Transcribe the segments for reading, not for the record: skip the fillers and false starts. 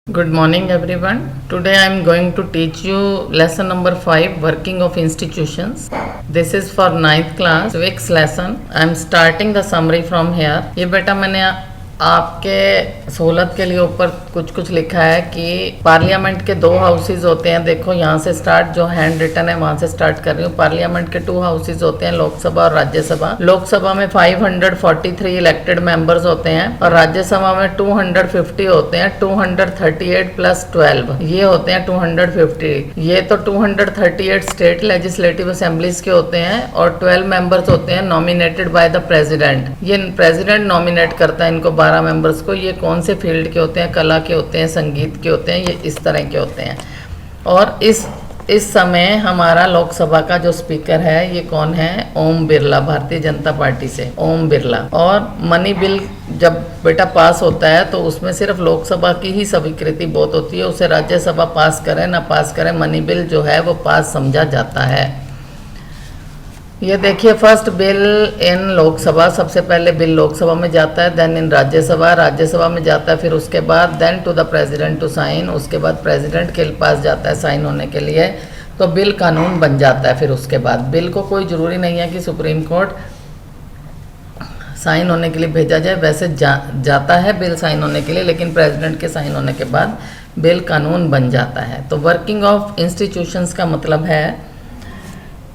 Good morning everyone. Today I am going to teach you lesson number 5, working of institutions. This is for ninth class civics lesson. I am starting the summary from here. ये बेटा मैंने आपके सहूलत के लिए ऊपर कुछ कुछ लिखा है कि पार्लियामेंट के 2 हाउसेज होते हैं। देखो यहाँ से स्टार्ट, जो हैंड रिटन है वहाँ से स्टार्ट कर रही हूँ। पार्लियामेंट के 2 हाउसेज होते हैं, लोकसभा और राज्यसभा। लोकसभा में 543 इलेक्टेड मेंबर्स होते हैं और राज्यसभा में 250 होते हैं। 238 प्लस 12 ये होते हैं 250। ये तो 238 स्टेट लेजिस्लेटिव असेंबलीज के होते हैं और 12 मेंबर्स होते हैं नॉमिनेटेड बाय द प्रेसिडेंट। ये प्रेसिडेंट नॉमिनेट करता है इनको 12 मेंबर्स को। ये कौन से फील्ड के होते हैं? कला के होते हैं, संगीत के होते हैं, ये इस तरह के होते हैं। और इस समय हमारा लोकसभा का जो स्पीकर है ये कौन है? ओम बिरला, भारतीय जनता पार्टी से ओम बिरला। और मनी बिल जब बेटा पास होता है तो उसमें सिर्फ लोकसभा की ही स्वीकृति बहुत होती है, उसे राज्यसभा पास करे ना पास करे, मनी बिल जो है वो पास समझा जाता है। ये देखिए, फर्स्ट बिल इन लोकसभा, सबसे पहले बिल लोकसभा में जाता है, देन इन राज्यसभा में जाता है, फिर उसके बाद then to the president to sign, उसके बाद प्रेसिडेंट के पास जाता है साइन होने के लिए, तो बिल कानून बन जाता है। फिर उसके बाद बिल को कोई ज़रूरी नहीं है कि सुप्रीम कोर्ट साइन होने के लिए भेजा जाए, वैसे जाता है बिल साइन होने के लिए, लेकिन प्रेसिडेंट के साइन होने के बाद बिल कानून बन जाता है। तो वर्किंग ऑफ इंस्टीट्यूशंस का मतलब है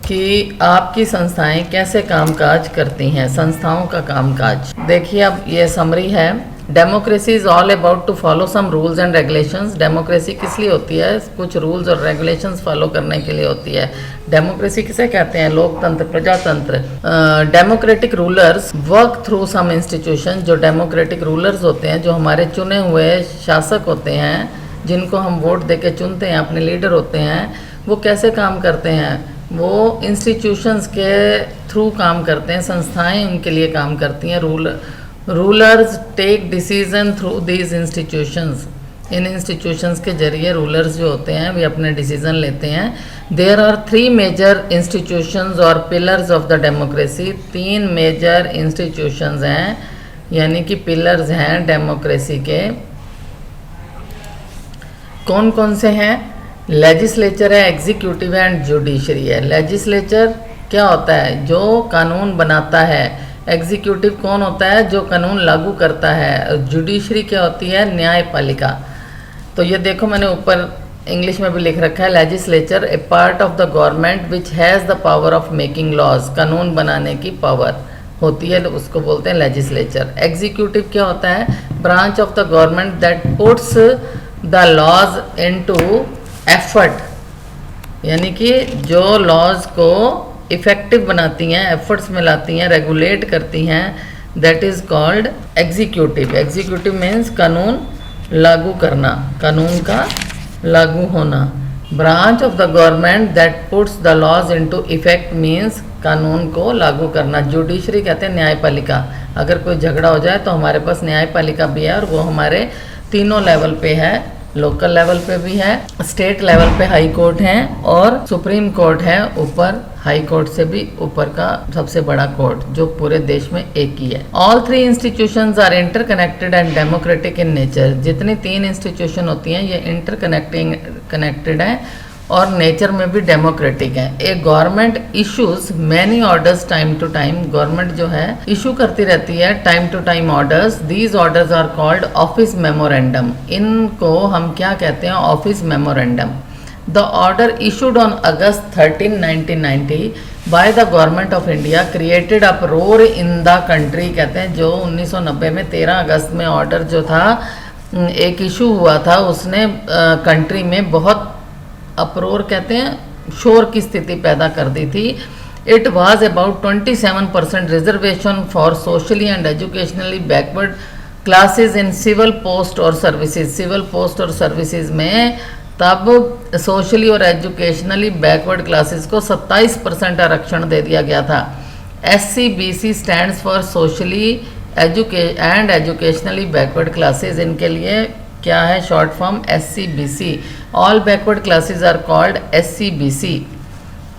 कि आपकी संस्थाएं कैसे कामकाज करती हैं, संस्थाओं का कामकाज। देखिए अब ये समरी है। Democracy is all about to follow some rules and regulations. Democracy किस लिए होती है? कुछ रूल्स और रेगुलेशंस फॉलो करने के लिए होती है। डेमोक्रेसी किसे कहते हैं? लोकतंत्र, प्रजातंत्र। Democratic rulers work through some institution. जो डेमोक्रेटिक रूलर्स होते हैं, जो हमारे चुने हुए शासक होते हैं, जिनको हम वोट दे के चुनते हैं, अपने लीडर होते हैं, वो कैसे काम करते हैं? वो इंस्टीट्यूशंस के थ्रू काम करते हैं, संस्थाएं उनके लिए काम करती हैं। Rulers take decision through these institutions. इन इंस्टीट्यूशंस के जरिए रूलर्स जो होते हैं वे अपने डिसीजन लेते हैं। देयर आर 3 मेजर इंस्टीट्यूशंस और pillars of the democracy. 3 major institutions हैं, यानी कि पिलर्स हैं डेमोक्रेसी के। कौन कौन से हैं? लेजिस्लेचर है, एग्जीक्यूटिव है एंड जुडिशरी है। लेजिस्लेचर क्या होता है? जो कानून बनाता है। एग्जीक्यूटिव कौन होता है? जो कानून लागू करता है। जुडिशरी क्या होती है? न्यायपालिका। तो ये देखो मैंने ऊपर इंग्लिश में भी लिख रखा है, legislature a part of the government which has the power of making laws. कानून बनाने की पावर होती है, उसको बोलते हैं लेजिस्लेचर। एग्जीक्यूटिव क्या होता है? Branch of the government that puts the laws into effort, यानी कि जो लॉज को इफ़ेक्टिव बनाती हैं, एफर्ट्स में लाती हैं, रेगुलेट करती हैं, that is called executive. Executive means कानून लागू करना, कानून का लागू होना। Branch of the government that puts the laws into effect means कानून को लागू करना। जुडिशरी कहते हैं न्यायपालिका। अगर कोई झगड़ा हो जाए तो हमारे पास न्यायपालिका भी है और वो हमारे तीनों लेवल पे है। लोकल लेवल पे भी है, स्टेट लेवल पे हाई कोर्ट है और सुप्रीम कोर्ट है ऊपर, हाई कोर्ट से भी ऊपर का सबसे बड़ा कोर्ट जो पूरे देश में एक ही है। All 3 institutions are interconnected and democratic in nature. जितनी 3 इंस्टीट्यूशन होती हैं ये इंटरकनेक्टेड है और नेचर में भी डेमोक्रेटिक है। एक government issues many orders time to time. Government जो है इशू करती रहती है time to time orders. These orders are called office memorandum. इनको हम क्या कहते हैं? Office memorandum. The order issued on August 13, 1990 by the government of India created uproar in the country. कहते हैं जो 1990 में 13 अगस्त में ऑर्डर जो था, एक इशू हुआ था, उसने कंट्री में बहुत अपरोर कहते हैं, शोर की स्थिति पैदा कर दी थी। It was about 27% reservation for socially and educationally backward classes in civil post और सर्विसेज। सिविल पोस्ट और सर्विसेज में तब सोशली और एजुकेशनली बैकवर्ड क्लासेस को 27% आरक्षण दे दिया गया था। SCBC stands for socially and educationally backward classes. इनके लिए क्या है short form? SCBC। All backward classes are called SCBC।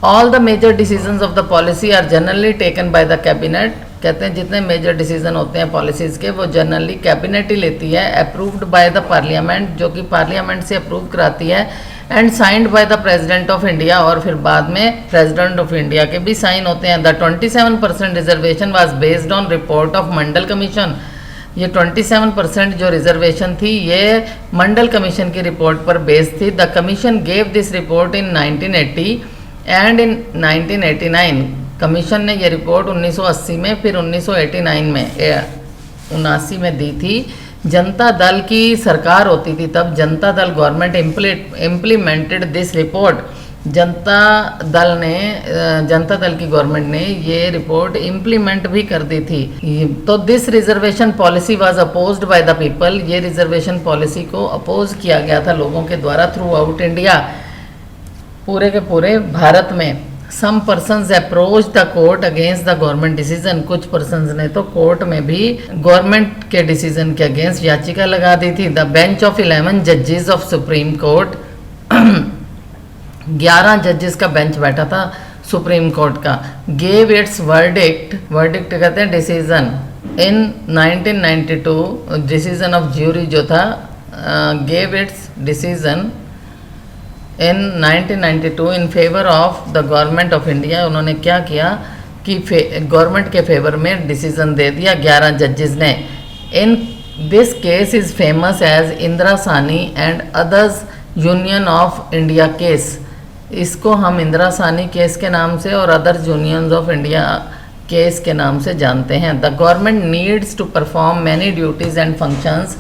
All the major decisions of the policy are generally taken by the cabinet. कहते हैं जितने मेजर डिसीजन होते हैं policies के वो जनरली कैबिनेट ही लेती है, अप्रूव्ड बाय द पार्लियामेंट, जो कि पार्लियामेंट से अप्रूव कराती है, and signed by the president of India, और फिर बाद में प्रेसिडेंट ऑफ इंडिया के भी साइन होते हैं। The 27% reservation was based on report of Mandal commission. ये 27% जो रिजर्वेशन थी ये मंडल कमीशन की रिपोर्ट पर बेस्ड थी। The commission gave this report in 1980 and in 1989। Commission ने ये रिपोर्ट 1980 में फिर 1989 में 79 में दी थी। जनता दल की सरकार होती थी तब, Janata Dal government implemented this report. Janata Dal की गवर्नमेंट ने ये रिपोर्ट इम्प्लीमेंट भी कर दी थी। तो this reservation policy was opposed by the people. ये रिजर्वेशन पॉलिसी को अपोज किया गया था लोगों के द्वारा थ्रू आउट इंडिया, पूरे के पूरे भारत में। Some persons approach the court against the government decision. कुछ पर्सन्स ने तो कोर्ट में भी गवर्नमेंट के डिसीजन के अगेंस्ट याचिका लगा दी थी। द बेंच ऑफ 11 जजेस ऑफ सुप्रीम कोर्ट 11 जजेस का बेंच बैठा था सुप्रीम कोर्ट का। गेव इट्स वर्डिक्ट कहते हैं decision, in 1992 decision of jury जो था, gave it's decision in 1992 in favour of the government of India. उन्होंने क्या किया कि गवर्नमेंट के फेवर में डिसीजन दे दिया 11 जजेस ने। In this case is famous as Indira Sawhney and others Union of India case. इसको हम इंदिरा सानी केस के नाम से और others unions of India case के नाम से जानते हैं। The government needs to perform many duties and functions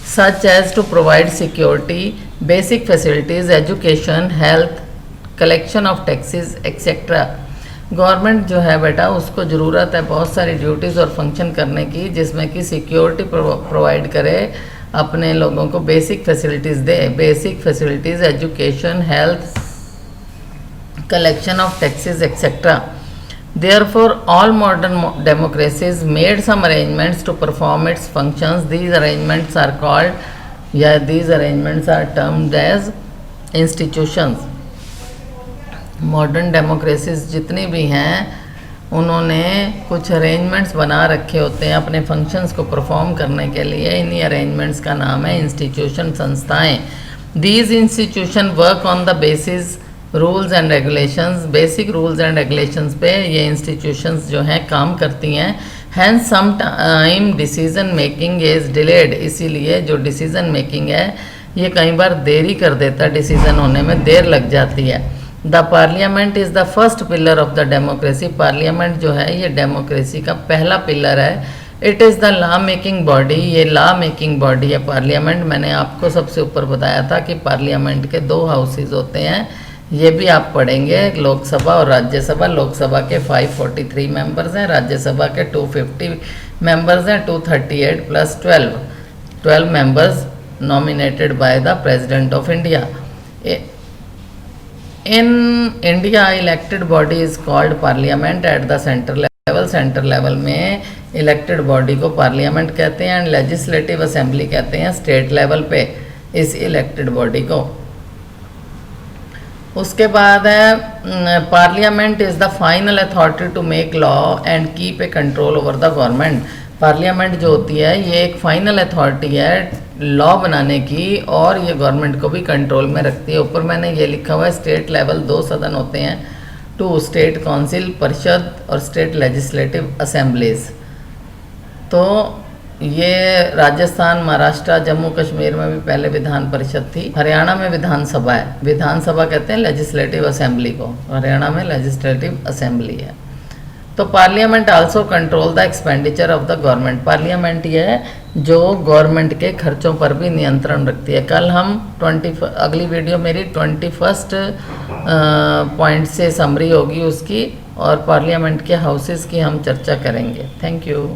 such as to provide security, basic facilities, education, health, collection of taxes, etc. Government जो है बेटा उसको ज़रूरत है बहुत सारी ड्यूटीज़ और फंक्शन करने की, जिसमें कि सिक्योरिटी प्रोवाइड करे, अपने लोगों को basic facilities they, basic facilities, education, health, collection of taxes, etc. Therefore, all modern democracies made some arrangements to perform its functions. These arrangements are termed as institutions. Modern democracies जितनी भी हैं उन्होंने कुछ arrangements बना रखे होते हैं अपने फंक्शंस को परफॉर्म करने के लिए। इन्हीं अरेंजमेंट्स का नाम है इंस्टीट्यूशन, संस्थाएं। These institution work on the basis rules and regulations. Basic rules and regulations पे ये इंस्टीट्यूशंस जो हैं काम करती हैं। Hence some time decision making is delayed. इसीलिए जो डिसीजन मेकिंग है ये कई बार देरी कर देता, डिसीजन होने में देर लग जाती है। The parliament is the first pillar of the democracy. Parliament जो है ये डेमोक्रेसी का पहला पिलर है। It is the law making body. ये लॉ मेकिंग बॉडी है पार्लियामेंट। मैंने आपको सबसे ऊपर बताया था कि पार्लियामेंट के 2 हाउसेज होते हैं, ये भी आप पढ़ेंगे, लोकसभा और राज्यसभा। लोकसभा के 543 मेंबर्स हैं, राज्यसभा के 250 मेंबर्स हैं, 238 plus 12 members nominated by the president of India. In India elected body is called parliament at the central level. Central level में इलेक्टेड बॉडी को पार्लियामेंट कहते हैं एंड लेजिस्लेटिव असेंबली कहते हैं स्टेट लेवल पे इस इलेक्टेड बॉडी को। उसके बाद है parliament is the final authority to make law and keep a control over the government. Parliament जो होती है ये एक फाइनल अथॉरिटी है लॉ बनाने की और ये गवर्नमेंट को भी कंट्रोल में रखती है। ऊपर मैंने ये लिखा हुआ है स्टेट लेवल 2 सदन होते हैं, 2 स्टेट काउंसिल, परिषद और स्टेट लेजिस्लेटिव असेंबलीज। तो ये राजस्थान, महाराष्ट्र, जम्मू कश्मीर में भी पहले विधान परिषद थी। हरियाणा में विधानसभा है। विधानसभा कहते हैं लेजिस्लेटिव असेंबली को, हरियाणा में लेजिस्लेटिव असेंबली है। तो parliament also control the expenditure of the government. Parliament ये है जो गवर्नमेंट के खर्चों पर भी नियंत्रण रखती है। कल हम अगली वीडियो मेरी 21 पॉइंट से समरी होगी उसकी, और पार्लियामेंट के हाउसेस की हम चर्चा करेंगे। Thank you.